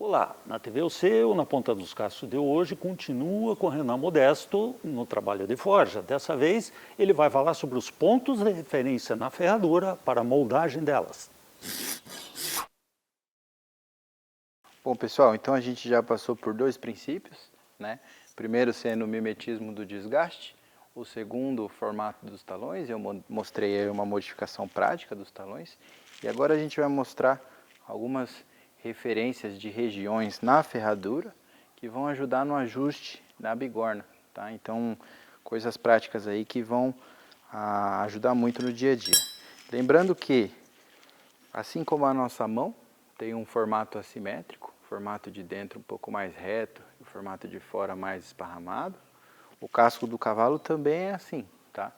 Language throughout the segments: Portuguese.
Olá, na TVUC, o Na Ponta dos Cascos de hoje continua com o Renan Modesto no trabalho de forja. Dessa vez, ele vai falar sobre os pontos de referência na ferradura para a moldagem delas. Bom, pessoal, então a gente já passou por dois princípios, né? Primeiro sendo o mimetismo do desgaste, o segundo o formato dos talões. Eu mostrei aí uma modificação prática dos talões, e agora a gente vai mostrar algumas referências de regiões na ferradura que vão ajudar no ajuste da bigorna, tá? Então, coisas práticas aí que vão ajudar muito no dia a dia. Lembrando que, assim como a nossa mão tem um formato assimétrico, o formato de dentro um pouco mais reto, o formato de fora mais esparramado, o casco do cavalo também é assim, tá?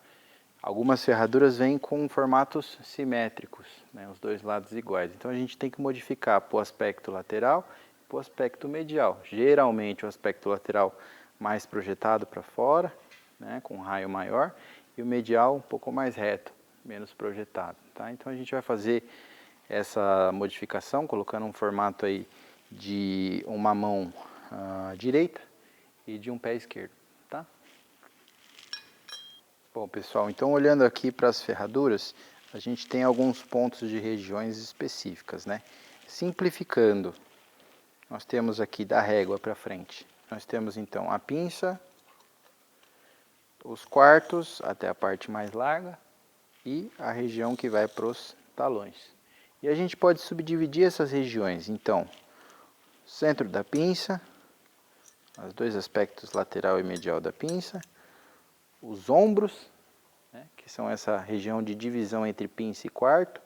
Algumas ferraduras vêm com formatos simétricos, né, os dois lados iguais. Então a gente tem que modificar para o aspecto lateral e para o aspecto medial. Geralmente o aspecto lateral mais projetado para fora, né, com um raio maior, e o medial um pouco mais reto, menos projetado. Tá? Então a gente vai fazer essa modificação colocando um formato aí de uma mão direita e de um pé esquerdo. Tá? Bom, pessoal, então olhando aqui para as ferraduras, a gente tem alguns pontos de regiões específicas, né? Simplificando, nós temos aqui da régua para frente, nós temos então a pinça, os quartos até a parte mais larga e a região que vai para os talões. E a gente pode subdividir essas regiões, então, centro da pinça, os dois aspectos lateral e medial da pinça, os ombros, né, que são essa região de divisão entre pinça e quarto,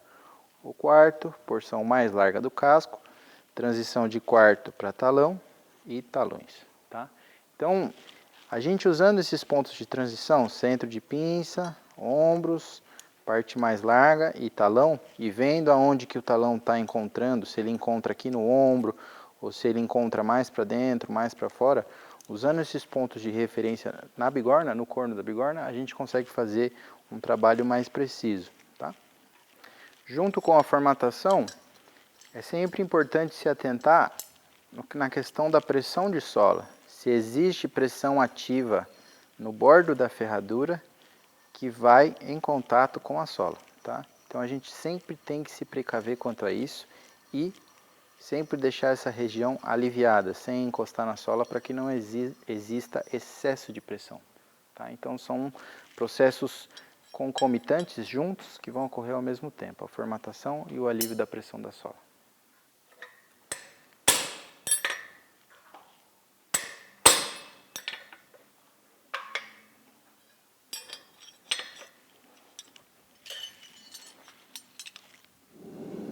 o quarto, porção mais larga do casco, transição de quarto para talão e talões. Tá? Então, a gente usando esses pontos de transição, centro de pinça, ombros, parte mais larga e talão, e vendo aonde que o talão está encontrando, se ele encontra aqui no ombro, ou se ele encontra mais para dentro, mais para fora, usando esses pontos de referência na bigorna, no corno da bigorna, a gente consegue fazer um trabalho mais preciso. Tá? Junto com a formatação, é sempre importante se atentar na questão da pressão de sola. Se existe pressão ativa no bordo da ferradura que vai em contato com a sola. Tá? Então a gente sempre tem que se precaver quanto a isso e sempre deixar essa região aliviada, sem encostar na sola, para que não exista excesso de pressão. Tá? Então são processos concomitantes juntos que vão ocorrer ao mesmo tempo, a formatação e o alívio da pressão da sola.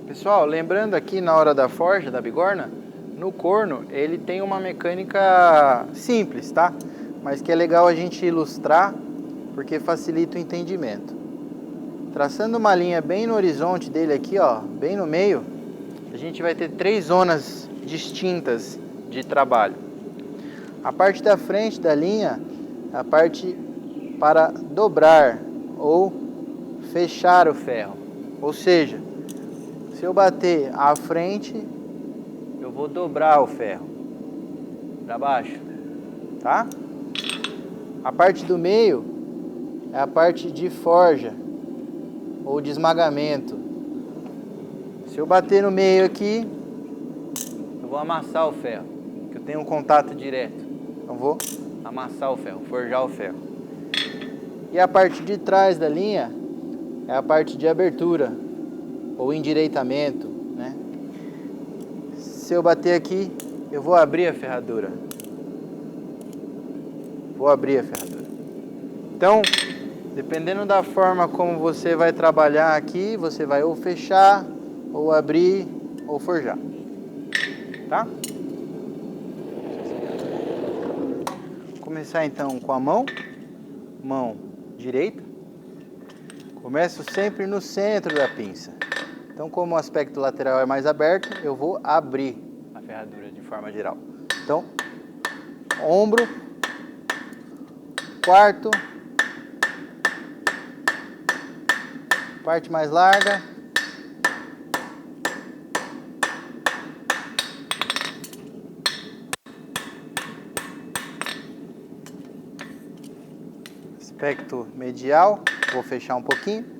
Pessoal, lembrando aqui na hora da forja da bigorna, no corno ele tem uma mecânica simples, tá? Mas que é legal a gente ilustrar porque facilita o entendimento. Traçando uma linha bem no horizonte dele aqui, ó, bem no meio, a gente vai ter três zonas distintas de trabalho. A parte da frente da linha é a parte para dobrar ou fechar o ferro, ou seja, se eu bater à frente, eu vou dobrar o ferro para baixo, tá? A parte do meio é a parte de forja ou de esmagamento. Se eu bater no meio aqui, eu vou amassar o ferro, que eu tenho um contato direto. Então vou amassar o ferro, forjar o ferro. E a parte de trás da linha é a parte de abertura ou endireitamento, né? Se eu bater aqui, eu vou abrir a ferradura. Vou abrir a ferradura. Então, dependendo da forma como você vai trabalhar aqui, você vai ou fechar, ou abrir, ou forjar. Tá? Vou começar então com a mão direita. Começo sempre no centro da pinça. Então, como o aspecto lateral é mais aberto, eu vou abrir a ferradura de forma geral. Então, ombro, quarto, parte mais larga, aspecto medial, vou fechar um pouquinho.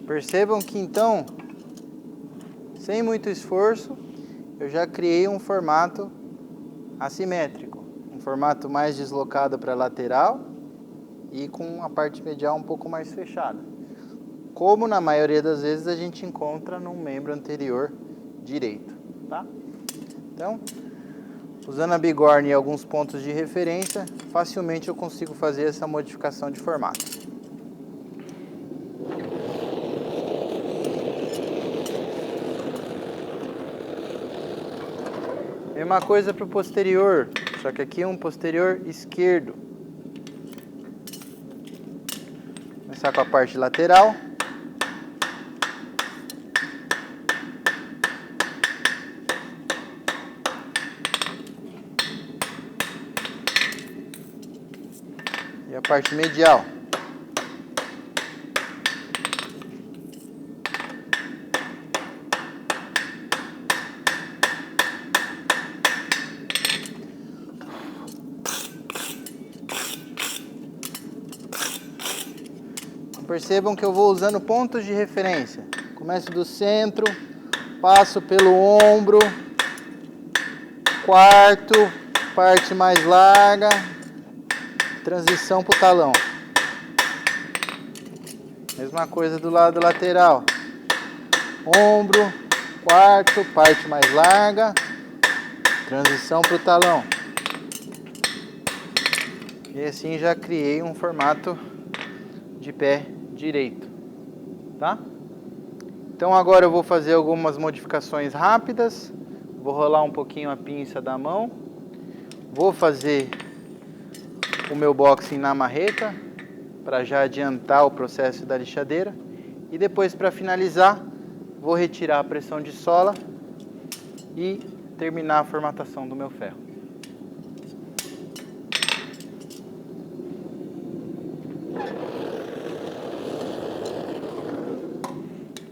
Percebam que então, sem muito esforço, eu já criei um formato assimétrico, um formato mais deslocado para a lateral e com a parte medial um pouco mais fechada, como na maioria das vezes a gente encontra num membro anterior direito, tá? Então, usando a bigorna e alguns pontos de referência, facilmente eu consigo fazer essa modificação de formato. Mesma coisa para o posterior, só que aqui é um posterior esquerdo. Começar com a parte lateral. E a parte medial. Percebam que eu vou usando pontos de referência. Começo do centro, passo pelo ombro, quarto, parte mais larga, transição para o talão. Mesma coisa do lado lateral. Ombro, quarto, parte mais larga, transição para o talão. E assim já criei um formato de pé direito, tá? Então agora eu vou fazer algumas modificações rápidas. Vou rolar um pouquinho a pinça da mão. Vou fazer o meu boxing na marreta, para já adiantar o processo da lixadeira. E depois, para finalizar, vou retirar a pressão de sola e terminar a formatação do meu ferro.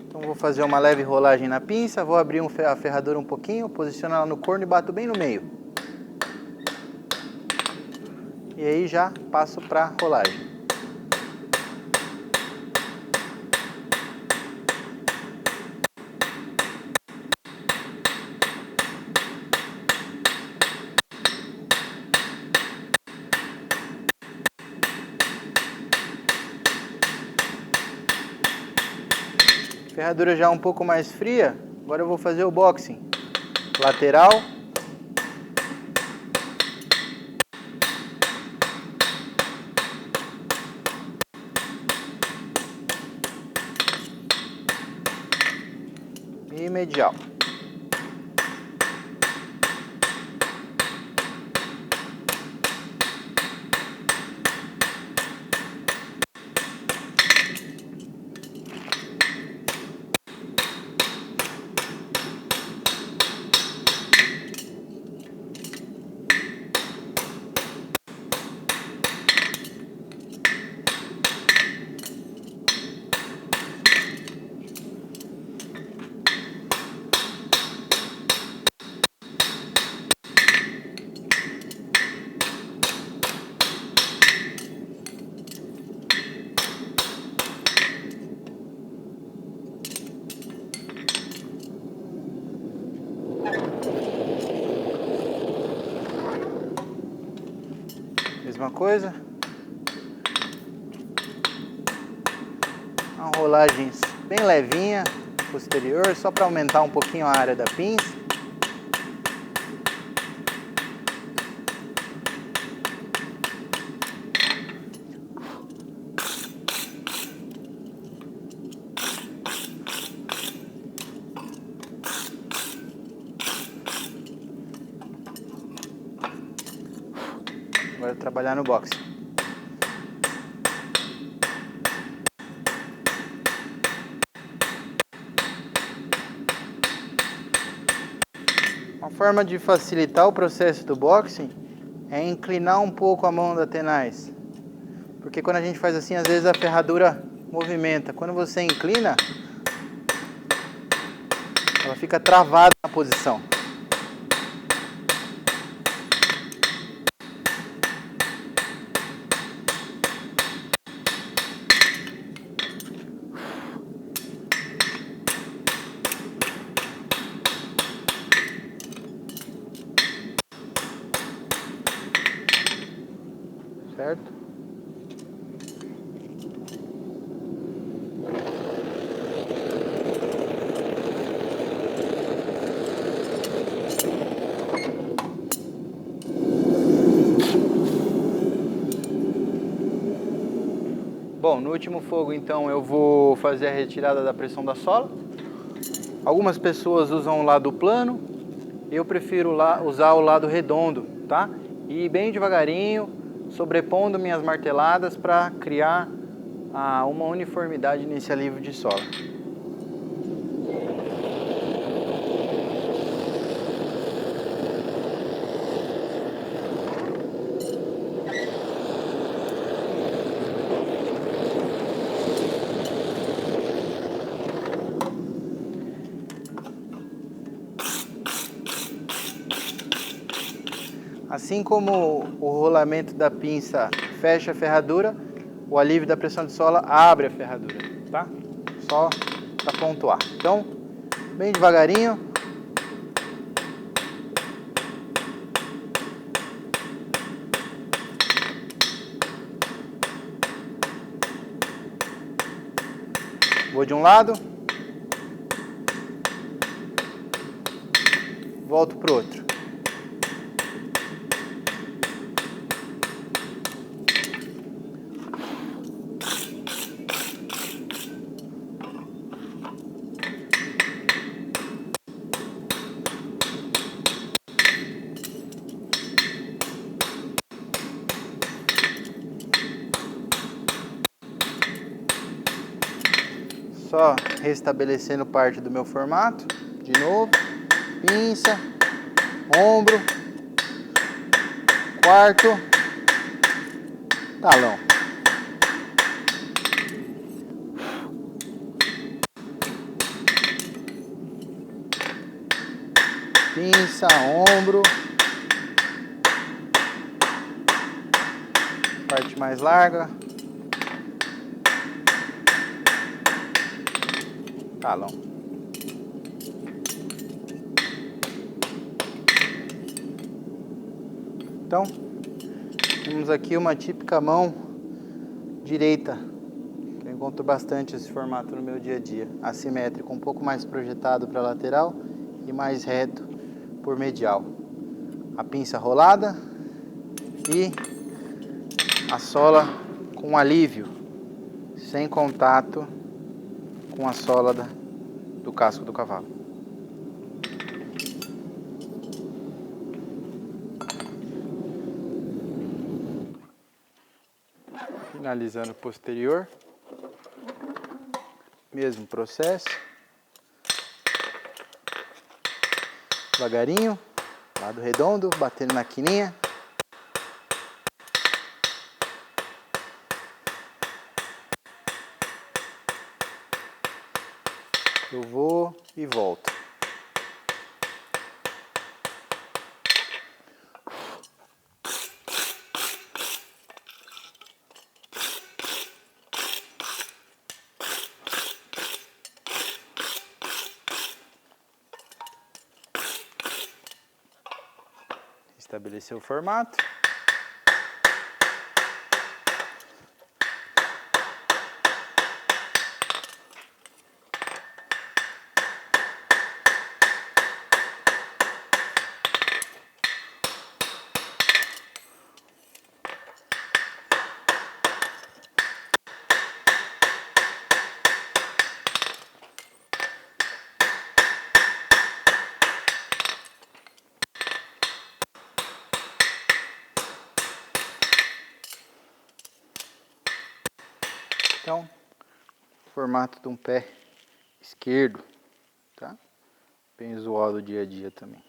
Então vou fazer uma leve rolagem na pinça, vou abrir a ferradura um pouquinho, posiciono ela no corno e bato bem no meio. E aí já passo para a rolagem. Ferradura já um pouco mais fria, agora eu vou fazer o boxing. Lateral. E medial. Mesma coisa. Uma rolagem bem levinha, posterior, só para aumentar um pouquinho a área da pinça. Agora trabalhar no boxe. forma de facilitar o processo do boxing é inclinar um pouco a mão da tenaz. Porque quando a gente faz assim, às vezes a ferradura movimenta. Quando você inclina, ela fica travada na posição. Certo? Bom, no último fogo então eu vou fazer a retirada da pressão da sola. Algumas pessoas usam o lado plano, eu prefiro usar o lado redondo, tá? E bem devagarinho, sobrepondo minhas marteladas para criar uma uniformidade nesse alívio de sola. Assim como o rolamento da pinça fecha a ferradura, o alívio da pressão de sola abre a ferradura, tá? Só para pontuar. Então, bem devagarinho. Vou de um lado, volto para o outro. Só restabelecendo parte do meu formato, de novo, pinça, ombro, quarto, talão. Pinça, ombro, parte mais larga, talão. Então, temos aqui uma típica mão direita. Eu encontro bastante esse formato no meu dia a dia. Assimétrico, um pouco mais projetado para lateral e mais reto por medial. A pinça rolada e a sola com alívio, sem contato com a sola do casco do cavalo. Finalizando o posterior, mesmo processo, devagarinho, lado redondo, batendo na quininha. Eu vou e volto. Estabelecer o formato. Então, formato de um pé esquerdo, tá? Bem usual do dia a dia também.